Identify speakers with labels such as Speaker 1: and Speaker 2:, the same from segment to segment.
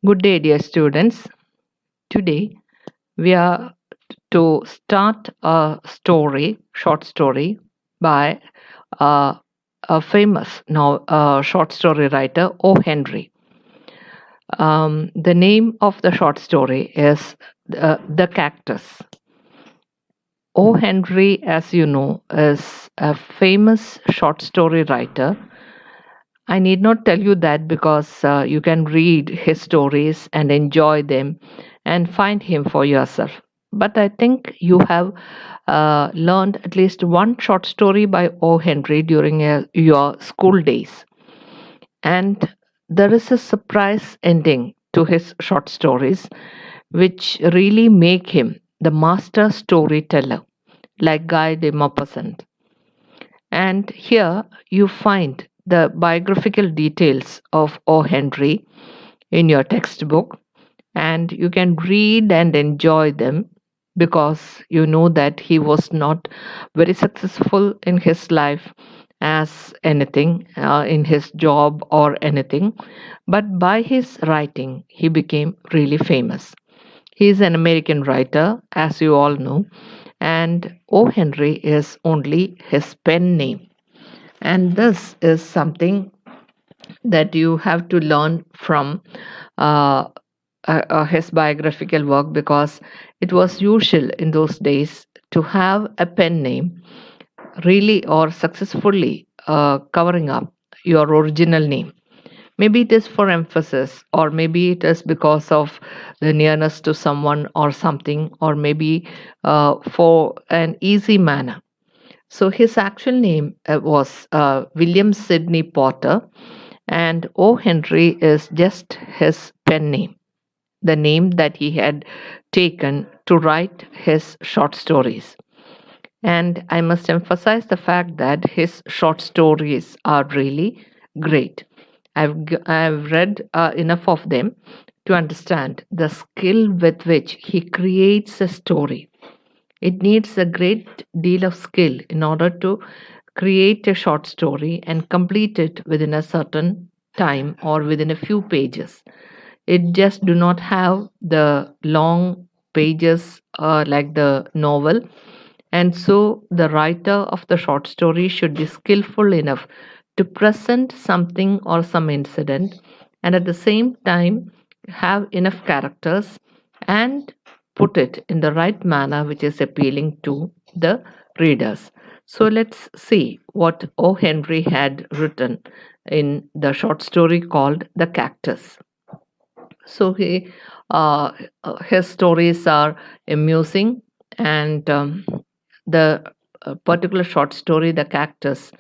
Speaker 1: Good day, dear students. Today we are to start a story, short story by uh, a famous now short story writer, O. Henry. The name of the short story is The Cactus. O. Henry, as you know, is a famous short story writer. I need not tell you that because you can read his stories and enjoy them and find him for yourself. But I think you have learned at least one short story by O. Henry during your school days. And there is a surprise ending to his short stories, which really make him the master storyteller, like Guy de Maupassant. And here you find the biographical details of O. Henry in your textbook, and you can read and enjoy them because you know that he was not very successful in his life as anything in his job or anything, but by his writing, he became really famous. He is an American writer, as you all know, and O. Henry is only his pen name. And this is something that you have to learn from uh, his biographical work because it was usual in those days to have a pen name really or successfully covering up your original name. Maybe it is for emphasis, or maybe it is because of the nearness to someone or something, or maybe for an easy manner. So his actual name was William Sidney Potter, and O. Henry is just his pen name, the name that he had taken to write his short stories. And I must emphasize the fact that his short stories are really great. I've read enough of them to understand the skill with which he creates a story. It needs a great deal of skill in order to create a short story and complete it within a certain time or within a few pages. It just do not have the long pages like the novel, and so the writer of the short story should be skillful enough to present something or some incident and at the same time have enough characters and put it in the right manner which is appealing to the readers. So let's see what O. Henry had written in the short story called The Cactus. So uh, his stories are amusing, and the particular short story, The Cactus,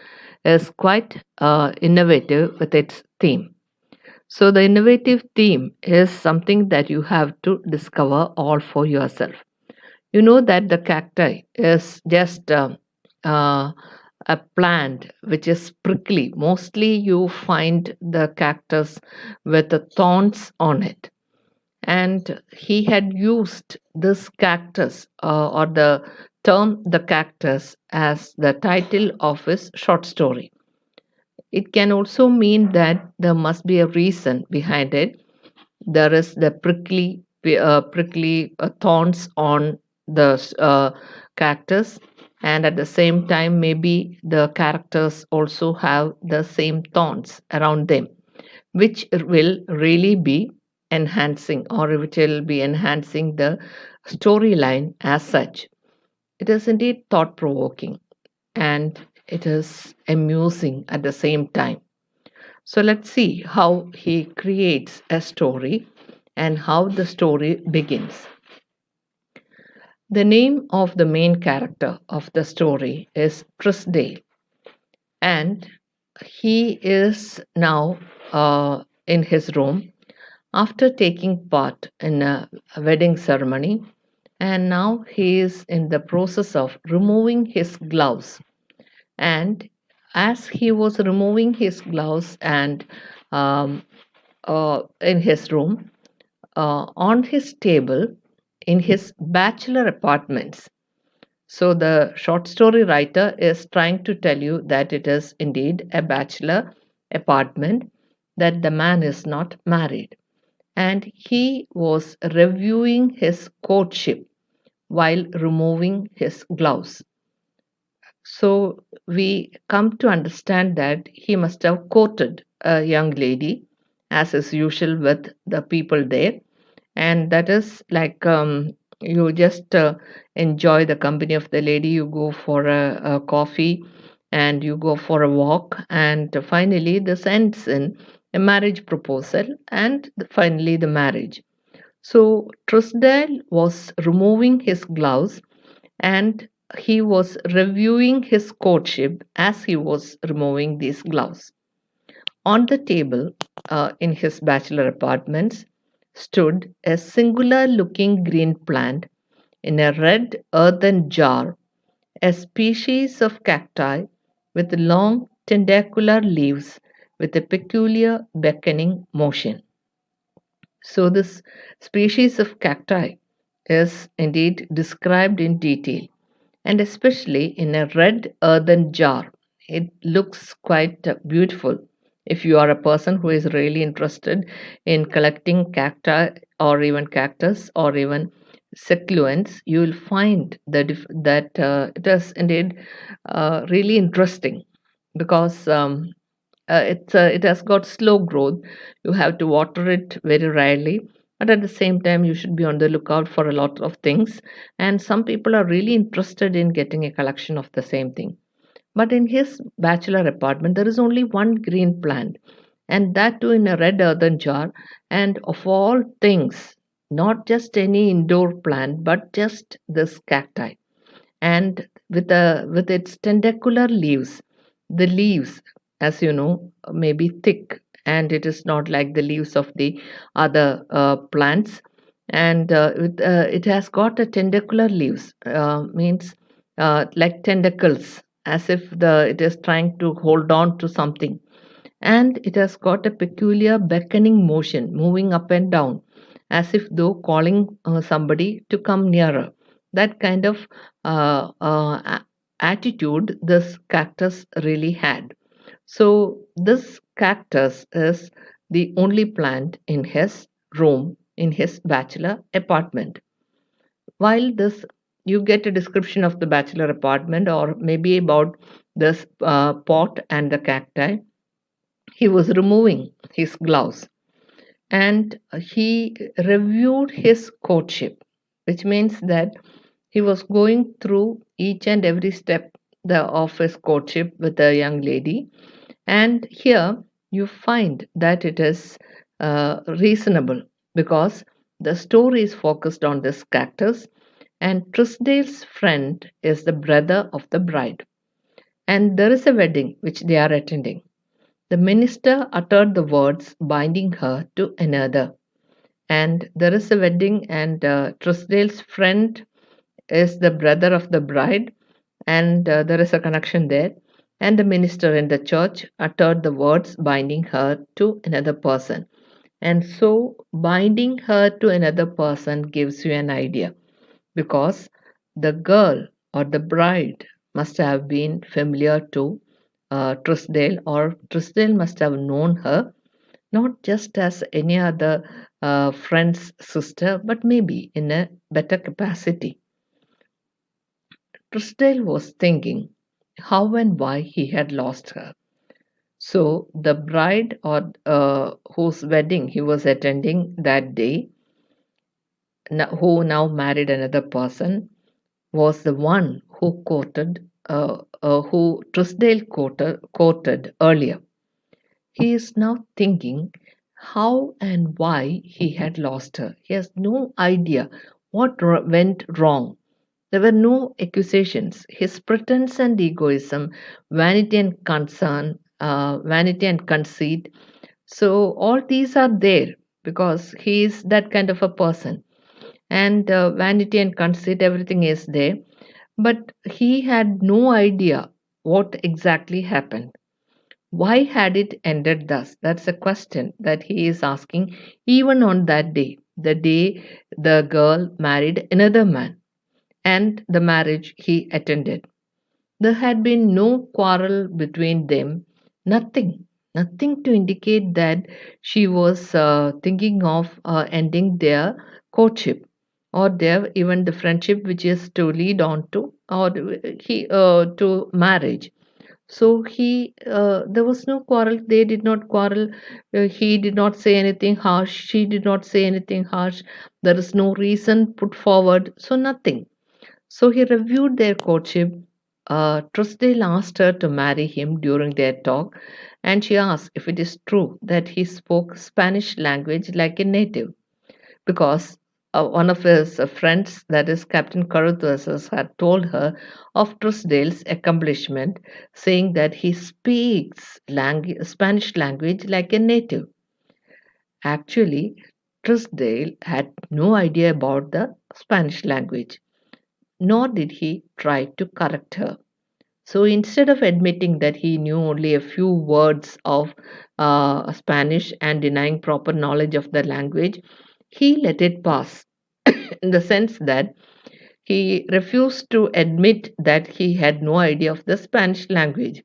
Speaker 1: is quite innovative with its theme. So the innovative theme is something that you have to discover all for yourself. You know that the cacti is just uh, a plant which is prickly. Mostly you find the cactus with the thorns on it, and he had used this cactus or the term the cactus as the title of his short story. It can also mean that there must be a reason behind it. There is the prickly thorns on the cactus, and at the same time maybe the characters also have the same thorns around them, which will really be enhancing, or which will be enhancing the storyline as such. It is indeed thought provoking, and it is amusing at the same time. So let's see how he creates a story and how the story begins. The name of the main character of the story is Trisdale, and he is now in his room after taking part in a wedding ceremony, and now he is in the process of removing his gloves. And as he was removing his gloves and um, in his room, on his table in his bachelor apartments. So the short story writer is trying to tell you that it is indeed a bachelor apartment, that the man is not married. and he was reviewing his courtship while removing his gloves. So we come to understand that he must have courted a young lady, as is usual with the people there, and that is like you just enjoy the company of the lady. You go for a coffee, and you go for a walk, and finally this ends in a marriage proposal, and finally the marriage. So Trisdale was removing his gloves, and he was reviewing his courtship as he was removing these gloves. On the table in his bachelor apartments stood a singular looking green plant in a red earthen jar, a species of cacti with long tentacular leaves with a peculiar beckoning motion. So, this species of cacti is indeed described in detail, and especially in a red earthen jar. It looks quite beautiful. If you are a person who is really interested in collecting cacti or even cactus or even succulents, you will find that it is indeed really interesting because it has got slow growth. You have to water it very rarely, but at the same time you should be on the lookout for a lot of things, and some people are really interested in getting a collection of the same thing. But in his bachelor apartment there is only one green plant, and that too in a red earthen jar, and of all things, not just any indoor plant but just this cacti, and with its tentacular leaves. The leaves, as you know, may be thick, and it is not like the leaves of the other plants. And it has got a tentacular leaves, means like tentacles, as if the it is trying to hold on to something, and it has got a peculiar beckoning motion, moving up and down, as if though calling somebody to come nearer. That kind of attitude this cactus really had. So, this cactus is the only plant in his room, in his bachelor apartment. While this, you get a description of the bachelor apartment, or maybe about this pot and the cacti. He was removing his gloves, and he reviewed his courtship, which means that he was going through each and every step of his courtship with a young lady. And here you find that it is reasonable, because the story is focused on this cactus, and Trisdale's friend is the brother of the bride, and there is a wedding which they are attending. The minister uttered the words binding her to another. And there is a wedding, and Trisdale's friend is the brother of the bride, and there is a connection there. And the minister in the church uttered the words binding her to another person. And so, binding her to another person gives you an idea, because the girl or the bride must have been familiar to Trisdale, or Trisdale must have known her, not just as any other friend's sister, but maybe in a better capacity. Trisdale was thinking how and why he had lost her. So, the bride, or whose wedding he was attending that day, who now married another person, was the one who Trisdale courted earlier. He is now thinking how and why he had lost her. He has no idea what went wrong. There were no accusations. His pretense and egoism, vanity and vanity and conceit. So, all these are there because he is that kind of a person. And vanity and conceit, everything is there. But he had no idea what exactly happened. Why had it ended thus? That's a question that he is asking even on that day, the day the girl married another man, and the marriage he attended. There had been no quarrel between them, nothing. nothing to indicate that she was thinking of ending their courtship or their even the friendship which is to lead on to or he to marriage. So there was no quarrel. They did not quarrel. He did not say anything harsh. She did not say anything harsh. There is no reason put forward. So nothing. So he reviewed their courtship. Truesdale asked her to marry him during their talk, and she asked if it is true that he spoke Spanish language like a native, because one of his friends, that is Captain Carruthers, had told her of Truesdale's accomplishment, saying that he speaks Spanish language like a native. Actually, Truesdale had no idea about the Spanish language, nor did he try to correct her. So instead of admitting that he knew only a few words of Spanish and denying proper knowledge of the language, he let it pass in the sense that he refused to admit that he had no idea of the Spanish language,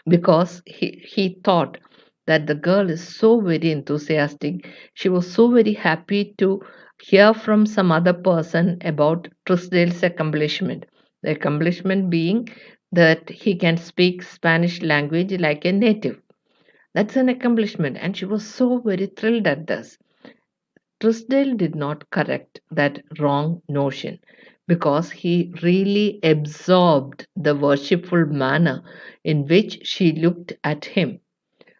Speaker 1: because he thought that the girl is so very enthusiastic. She was so very happy to hear from some other person about Truesdale's accomplishment. The accomplishment being that he can speak Spanish language like a native. That's an accomplishment, and she was so very thrilled at this. Truesdale did not correct that wrong notion because he really absorbed the worshipful manner in which she looked at him.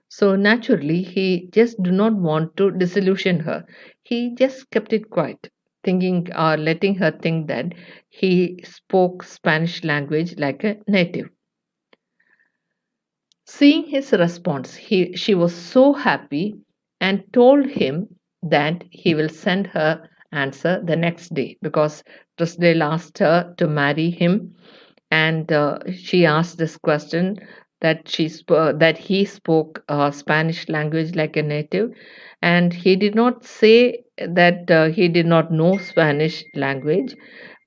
Speaker 1: So naturally, he just did not want to disillusion her. He just kept it quiet, thinking or letting her think that he spoke Spanish language like a native. Seeing his response, she was so happy and told him that he will send her answer the next day, because Truesdale asked her to marry him, and she asked this question that that he spoke Spanish language like a native, and he did not say that he did not know Spanish language,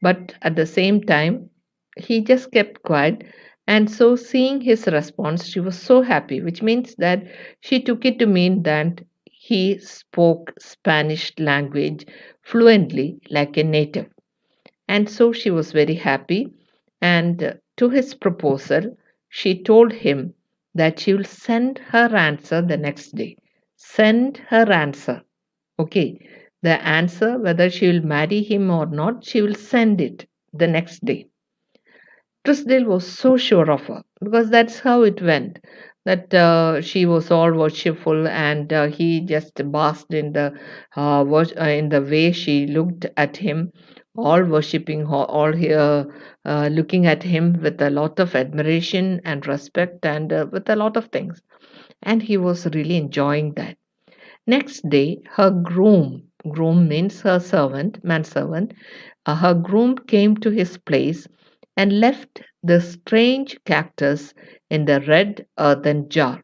Speaker 1: but at the same time he just kept quiet. And so, seeing his response, she was so happy, which means that she took it to mean that he spoke Spanish language fluently like a native. And so she was very happy. And to his proposal, she told him that she will send her answer the next day. Send her answer. Okay. The answer, whether she will marry him or not, she will send it the next day. Truesdale was so sure of her because that's how it went. That she was all worshipful, and he just basked in the in the way she looked at him, all worshipping, all here looking at him with a lot of admiration and respect, and with a lot of things. And he was really enjoying that. Next day, her groom means her servant, manservant, her groom came to his place and left the strange cactus in the red earthen jar.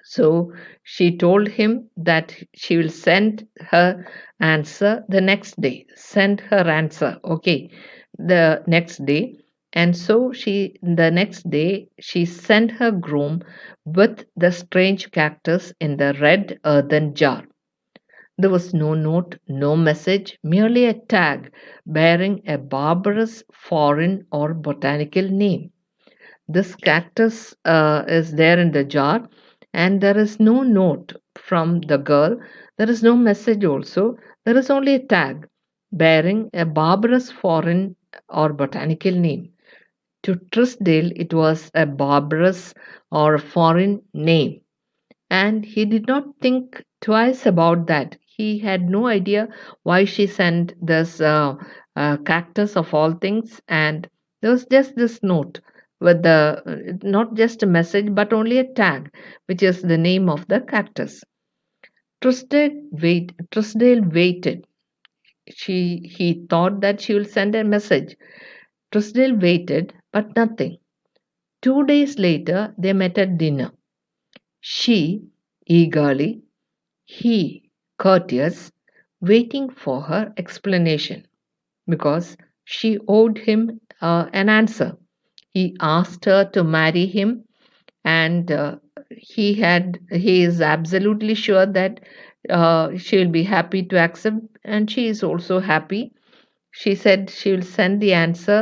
Speaker 1: So she told him that she will send her answer the next day. Send her answer, okay, the next day. And so the next day, she sent her groom with the strange cactus in the red earthen jar. There was no note, no message, merely a tag bearing a barbarous foreign or botanical name. This cactus is there in the jar, and there is no note from the girl. There is no message also. There is only a tag bearing a barbarous foreign or botanical name. To Truesdale, it was a barbarous or foreign name, and he did not think twice about that. He had no idea why she sent this cactus of all things, and there was just this note with the not just a message but only a tag, which is the name of the cactus. Truesdale waited. He thought that she will send a message. Truesdale waited, but nothing. 2 days later, they met at dinner. She eagerly, he, courteous, waiting for her explanation, because she owed him an answer. He asked her to marry him, and he is absolutely sure that she'll be happy to accept, and she is also happy. She said she will send the answer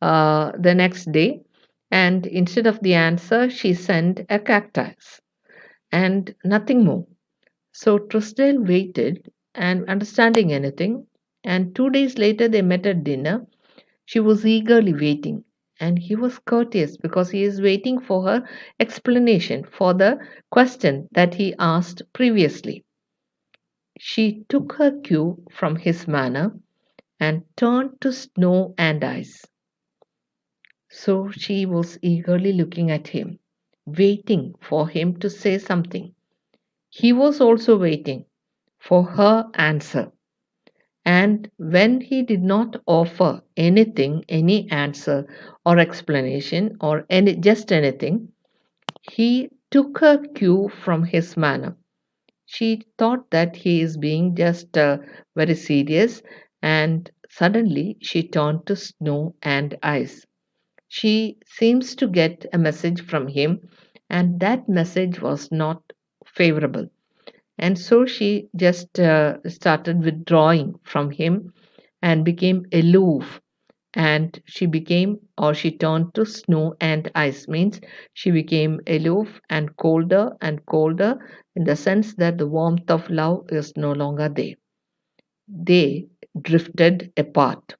Speaker 1: the next day, and instead of the answer, she sent a cactus and nothing more. So Truesdale waited and understanding anything, and 2 days later they met at dinner. She was eagerly waiting, and he was courteous because he is waiting for her explanation for the question that he asked previously. She took her cue from his manner and turned to snow and ice. So she was eagerly looking at him, waiting for him to say something. He was also waiting for her answer. And when he did not offer anything, any answer or explanation or just anything, he took her cue from his manner. She thought that he is being just very serious, and suddenly she turned to snow and ice. She seems to get a message from him, and that message was not favorable. And so she just started withdrawing from him and became aloof. And she became, or she turned to snow and ice, means she became aloof and colder, in the sense that the warmth of love is no longer there. They drifted apart.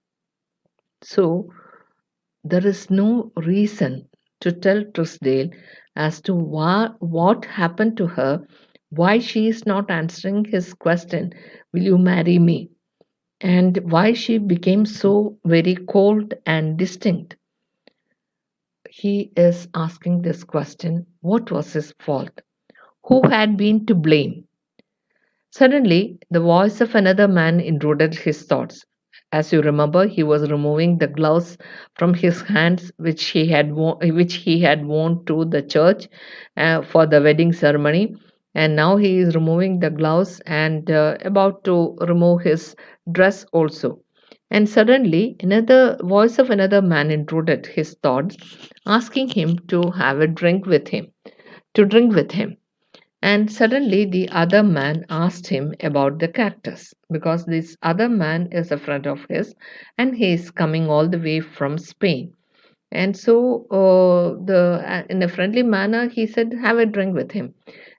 Speaker 1: So there is no reason to tell Truesdale as to what happened to her, why she is not answering his question, will you marry me? And why she became so very cold and distinct. He is asking this question: what was his fault? Who had been to blame? Suddenly, the voice of another man intruded his thoughts. As you remember, he was removing the gloves from his hands, which he had worn to the church for the wedding ceremony, and now he is removing the gloves and about to remove his dress also. And suddenly, another voice of another man intruded his thoughts, asking him to have a drink with him, to drink with him. And suddenly, the other man asked him about the cactus because this other man is a friend of his, and he is coming all the way from Spain. And so, in a friendly manner, he said, "Have a drink with him."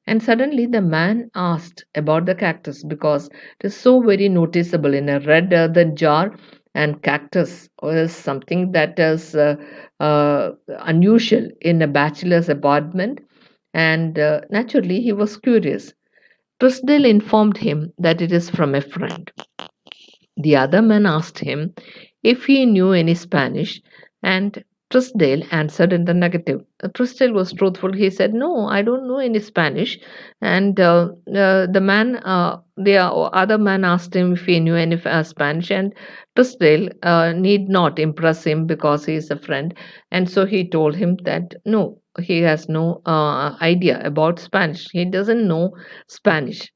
Speaker 1: And suddenly, the man asked about the cactus because it is so very noticeable in a red earthen jar, and cactus is something that is unusual in a bachelor's apartment, and naturally he was curious. Truesdale informed him that it is from a friend. The other man asked him if he knew any Spanish, and Truesdale answered in the negative. Truesdale was truthful. He said, "No, I don't know any Spanish." And the other man asked him if he knew any Spanish, and Truesdale need not impress him because he is a friend. And so he told him that no, he has no idea about Spanish. He doesn't know Spanish.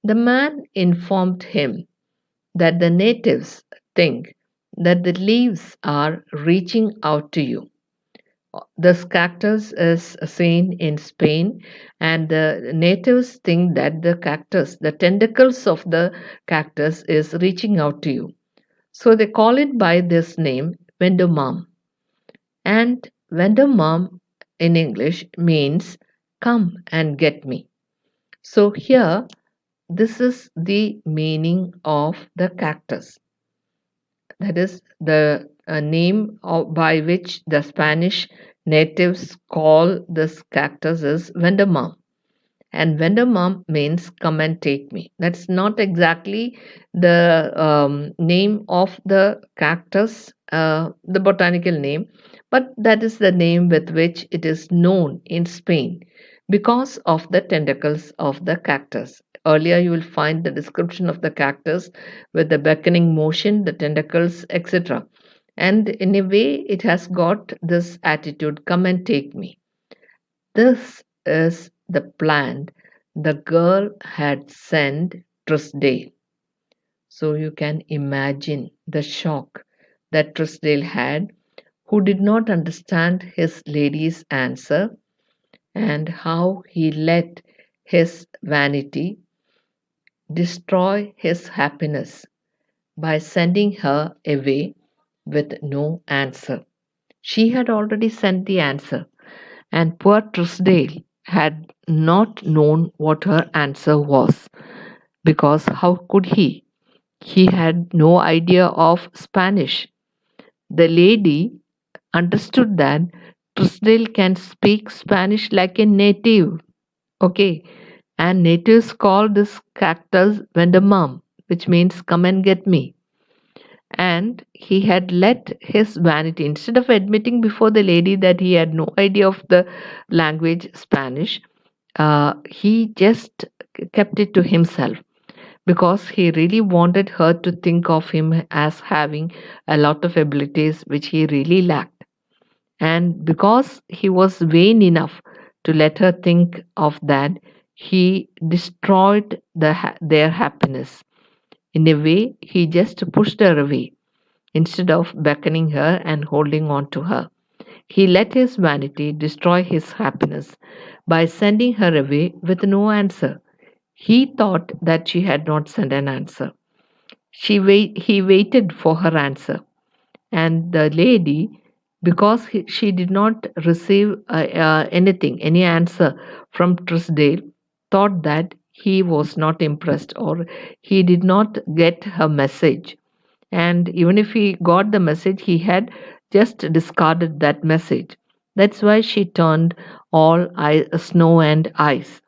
Speaker 1: The man informed him that the natives think that the leaves are reaching out to you. This cactus is seen in Spain, and the natives think that the tentacles of the cactus, is reaching out to you. So they call it by this name, Vendomam. And Vendomam in English means come and get me. So here, this is the meaning of the cactus. That is the name by which the Spanish natives call this cactus is Vendomam. And Vendomam means come and take me. That's not exactly the name of the cactus, the botanical name, but that is the name with which it is known in Spain because of the tentacles of the cactus. Earlier, you will find the description of the cactus with the beckoning motion, the tentacles, etc. And in a way, it has got this attitude: come and take me. This is the plant the girl had sent Truesdale. So you can imagine the shock that Truesdale had, who did not understand his lady's answer. and how he let his vanity destroy his happiness by sending her away with no answer. She had already sent the answer, and poor Trisdale had not known what her answer was, because how could he? He had no idea of Spanish. The lady understood that Trisdale can speak Spanish like a native. Okay, and natives call this cactus vendamam, which means come and get me. And he had let his vanity, instead of admitting before the lady that he had no idea of the language Spanish, he just kept it to himself because he really wanted her to think of him as having a lot of abilities which he really lacked. And because he was vain enough to let her think of that, he destroyed their happiness. In a way, he just pushed her away instead of beckoning her and holding on to her. He let his vanity destroy his happiness by sending her away with no answer. He thought that she had not sent an answer. He waited for her answer, and the lady, because she did not receive any answer from Trisdale, thought that he was not impressed or he did not get her message. And even if he got the message, he had just discarded that message. That's why she turned all snow and ice.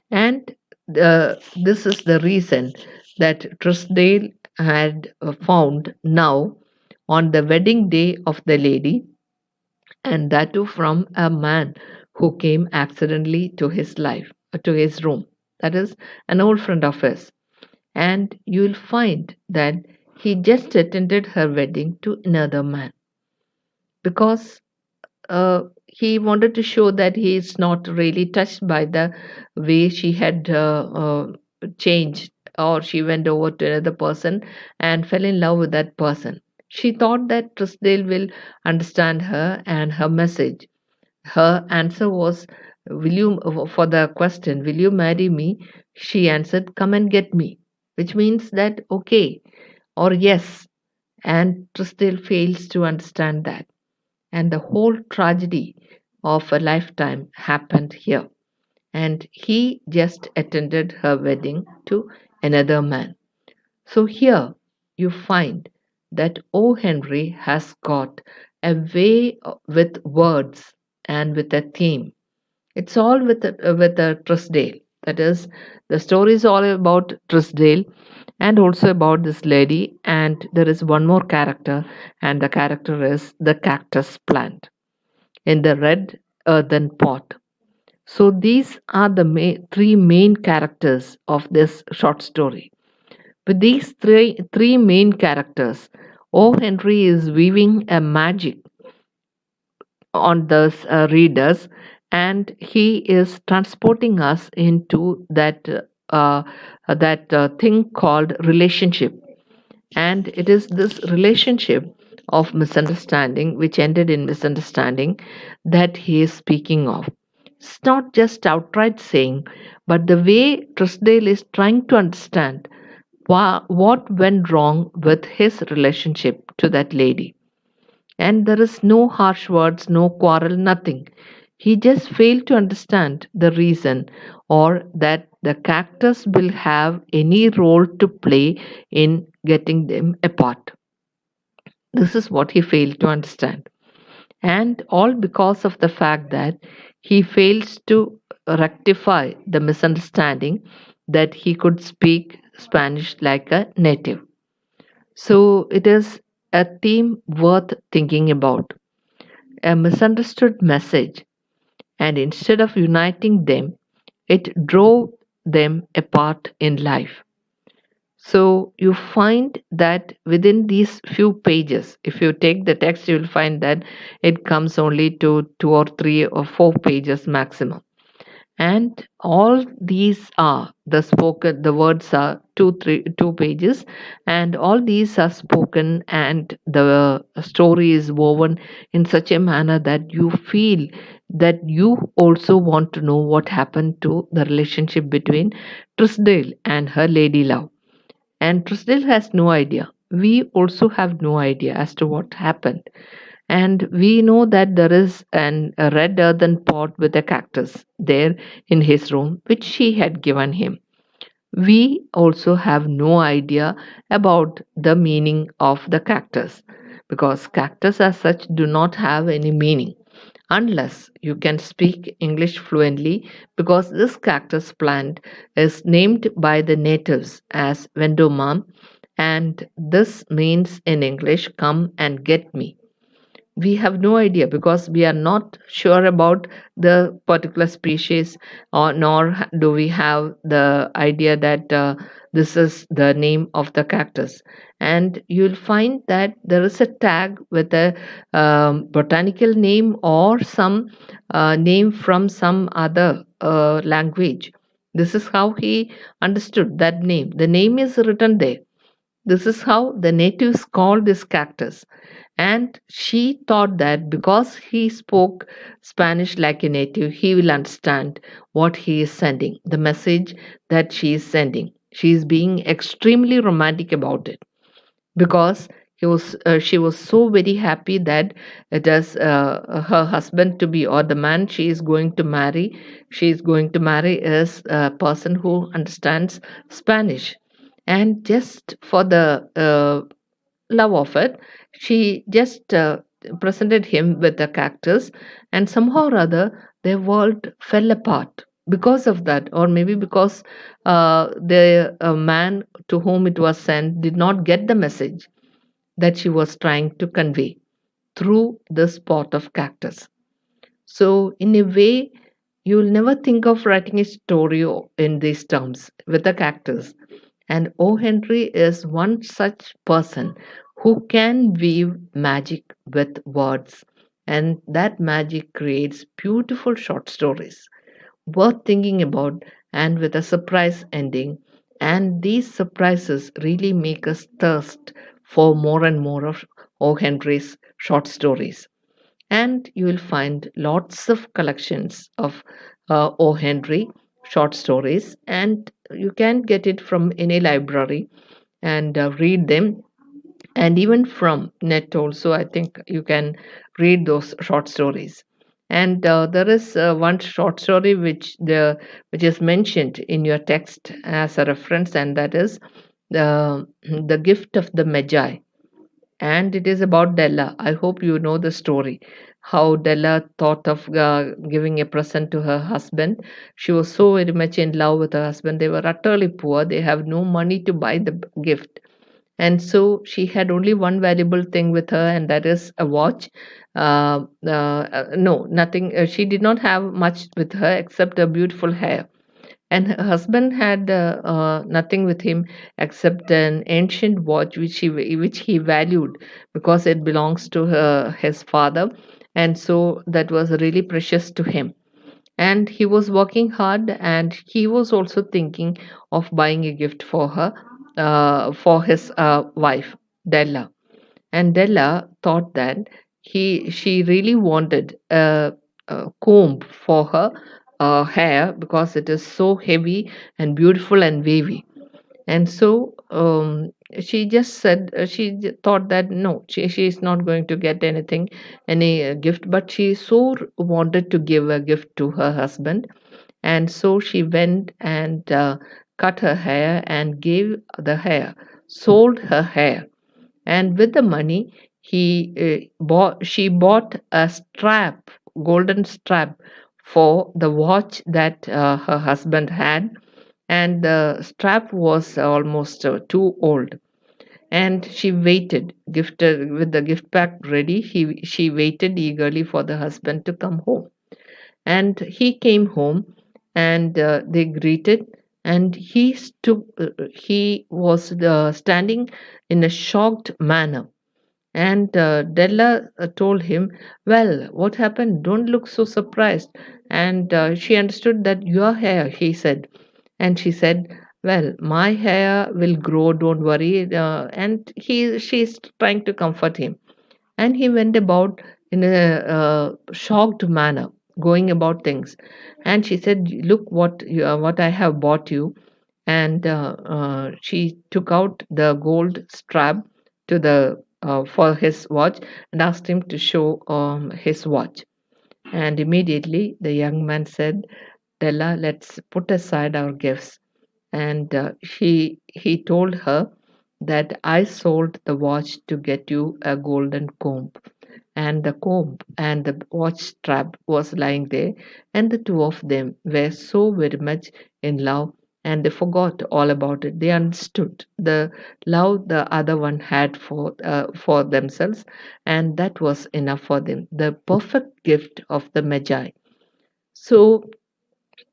Speaker 1: And this is the reason that Trisdale had found now on the wedding day of the lady, and that too from a man who came accidentally to his life, to his room. That is an old friend of his. And you will find that he just attended her wedding to another man because he wanted to show that he is not really touched by the way she had changed, or she went over to another person and fell in love with that person. She thought that Trisdale will understand her and her message. Her answer was, will you, for the question, will you marry me? She answered, come and get me, which means that okay or yes. And Trisdale fails to understand that, and the whole tragedy of a lifetime happened here. And he just attended her wedding to another man. So here you find that O. Henry has got a way with words and with a theme. It's all with a Trisdale. That is, the story is all about Trisdale and also about this lady. And there is one more character, and the character is the cactus plant in the red earthen pot. So these are the three main characters of this short story. With these three main characters, O. Henry is weaving a magic on the readers, and he is transporting us into that thing called relationship. And it is this relationship of misunderstanding, which ended in misunderstanding, that he is speaking of. It's not just outright saying, but the way Trisdale is trying to understand what went wrong with his relationship to that lady. And there is no harsh words, no quarrel, nothing. He just failed to understand the reason, or that the cactus will have any role to play in getting them apart. This is what he failed to understand. And all because of the fact that he fails to rectify the misunderstanding that he could speak Spanish like a native. So it is a theme worth thinking about. A misunderstood message, and instead of uniting them, it drove them apart in life. So you find that within these few pages, if you take the text, you will find that it comes only to 2 or 3 or 4 pages maximum. And all these are the words are 2 pages, and all these are spoken, and the story is woven in such a manner that you feel that you also want to know what happened to the relationship between Trisdale and her lady love. And Trisdale has no idea. We also have no idea as to what happened. And we know that there is a red earthen pot with a cactus there in his room, which she had given him. We also have no idea about the meaning of the cactus, because cactus as such do not have any meaning unless you can speak English fluently, because this cactus plant is named by the natives as Vendomam, and this means in English, come and get me. We have no idea because we are not sure about the particular species, or nor do we have the idea that this is the name of the cactus. And you'll find that there is a tag with a botanical name or some name from some other language. This is how he understood that name. The name is written there. This is how the natives call this cactus. And she thought that because he spoke Spanish like a native, he will understand what he is sending, the message that she is sending. She is being extremely romantic about it, because she was so very happy that it is her husband to be, or the man she is going to marry is a person who understands Spanish. And just for the love of it, she just presented him with a cactus, and somehow or other, their world fell apart because of that, or maybe because the man to whom it was sent did not get the message that she was trying to convey through this pot of cactus. So, in a way, you'll never think of writing a story in these terms with a cactus. And O. Henry is one such person who can weave magic with words, and that magic creates beautiful short stories worth thinking about, and with a surprise ending. And these surprises really make us thirst for more and more of O. Henry's short stories. And you will find lots of collections of O. Henry short stories, and you can get it from any library and read them. And even from net also, I think you can read those short stories. And there is one short story which is mentioned in your text as a reference, and that is the gift of the Magi, and it is about Della. I hope you know the story. How Della thought of giving a present to her husband. She was so very much in love with her husband. They were utterly poor. They have no money to buy the gift. And so she had only one valuable thing with her, and that is a watch. No, nothing. She did not have much with her except her beautiful hair, and her husband had nothing with him except an ancient watch which he valued because it belongs to his father, and so that was really precious to him. And he was working hard, and he was also thinking of buying a gift for her, for his wife Della. And Della thought that she really wanted a comb for her hair, because it is so heavy and beautiful and wavy. And so she just said, thought that no, she is not going to get any gift, but she so wanted to give a gift to her husband. And so she went and cut her hair and gave the hair, sold her hair, and with the money she bought a strap, golden strap, for the watch that her husband had. And the strap was almost too old, and she waited, gifted with the gift pack ready. She waited eagerly for the husband to come home, and he came home, and they greeted, and he was standing in a shocked manner. And Della told him, well, what happened? Don't look so surprised. And she understood that your hair, he said. And she said, well, my hair will grow, don't worry. And she's trying to comfort him. And he went about in a shocked manner, going about things. And she said, "Look what I have bought you." And she took out the gold strap to the for his watch and asked him to show his watch. And immediately the young man said, "Della, let's put aside our gifts." And he told her that I sold the watch to get you a golden comb, and the comb and the watch strap was lying there, and the two of them were so very much in love, and they forgot all about it. They understood the love the other one had for themselves, and that was enough for them, the perfect gift of the magi. So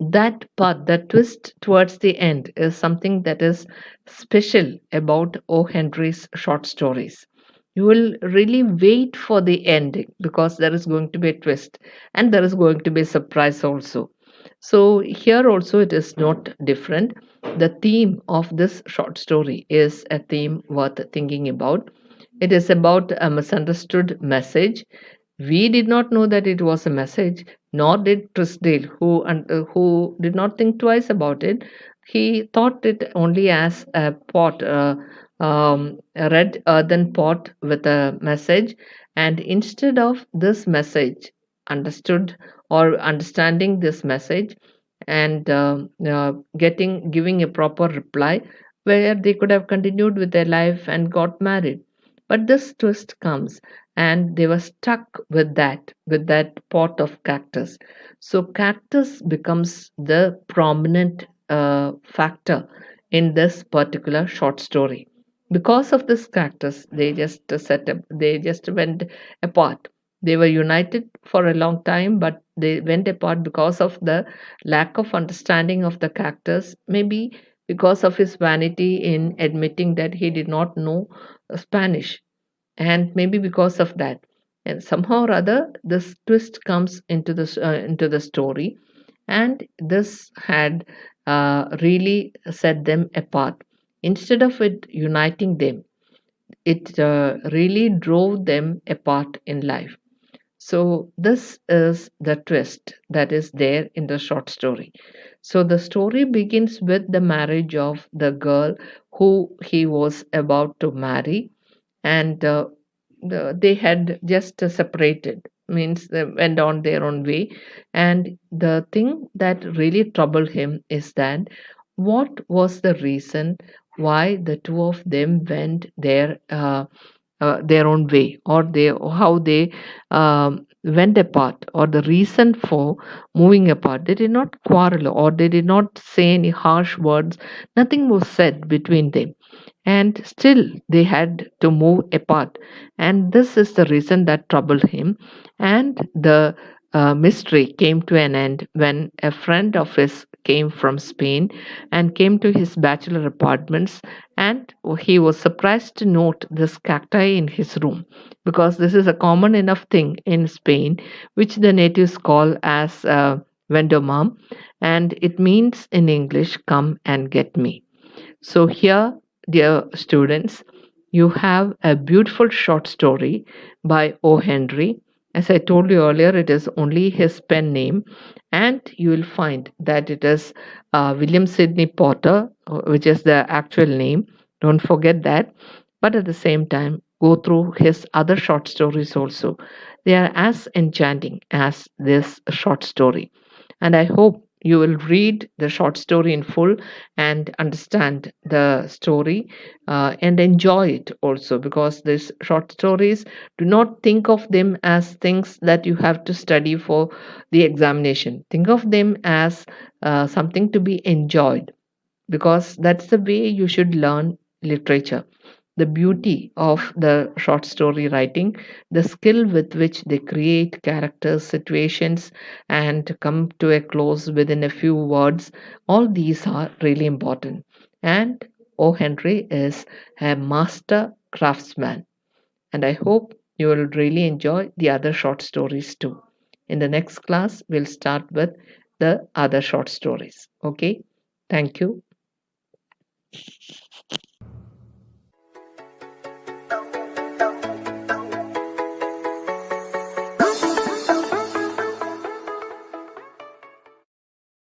Speaker 1: that part, the twist towards the end, is something that is special about O. Henry's short stories. You will really wait for the ending because there is going to be a twist and there is going to be a surprise also. So, here also it is not different. The theme of this short story is a theme worth thinking about. It is about a misunderstood message. We did not know that it was a message, nor did Trisdale, who did not think twice about it. He thought it only as a pot, a red earthen pot with a message, and instead of this message, understood or understanding this message, and giving a proper reply, where they could have continued with their life and got married. But this twist comes, and they were stuck with that pot of cactus. So cactus becomes the prominent factor in this particular short story. Because of this cactus, they just went apart. They were united for a long time, but they went apart because of the lack of understanding of the cactus, maybe because of his vanity in admitting that he did not know Spanish, and maybe because of that, and somehow or other this twist comes into the story, and this had really set them apart. Instead of it uniting them, it really drove them apart in life. So this is the twist that is there in the short story. So the story begins with the marriage of the girl who he was about to marry, and they had just separated, means they went on their own way. And the thing that really troubled him is that what was the reason why the two of them went their own way, or they how they went apart, or the reason for moving apart. They did not quarrel, or they did not say any harsh words. Nothing was said between them, and still they had to move apart. And this is the reason that troubled him. And the mystery came to an end when a friend of his came from Spain and came to his bachelor apartments, and he was surprised to note this cacti in his room, because this is a common enough thing in Spain, which the natives call as vendomam, and it means in English, "come and get me." So, here, dear students, you have a beautiful short story by O. Henry. As I told you earlier, it is only his pen name, and you will find that it is William Sidney Potter, which is the actual name. Don't forget that. But at the same time, go through his other short stories also. They are as enchanting as this short story. And I hope you will read the short story in full and understand the story, and enjoy it also, because these short stories, do not think of them as things that you have to study for the examination. Think of them as something to be enjoyed, because that's the way you should learn literature. The beauty of the short story writing, the skill with which they create characters, situations, and come to a close within a few words, all these are really important. And O. Henry is a master craftsman. And I hope you will really enjoy the other short stories too. In the next class, we'll start with the other short stories. Okay? Thank you.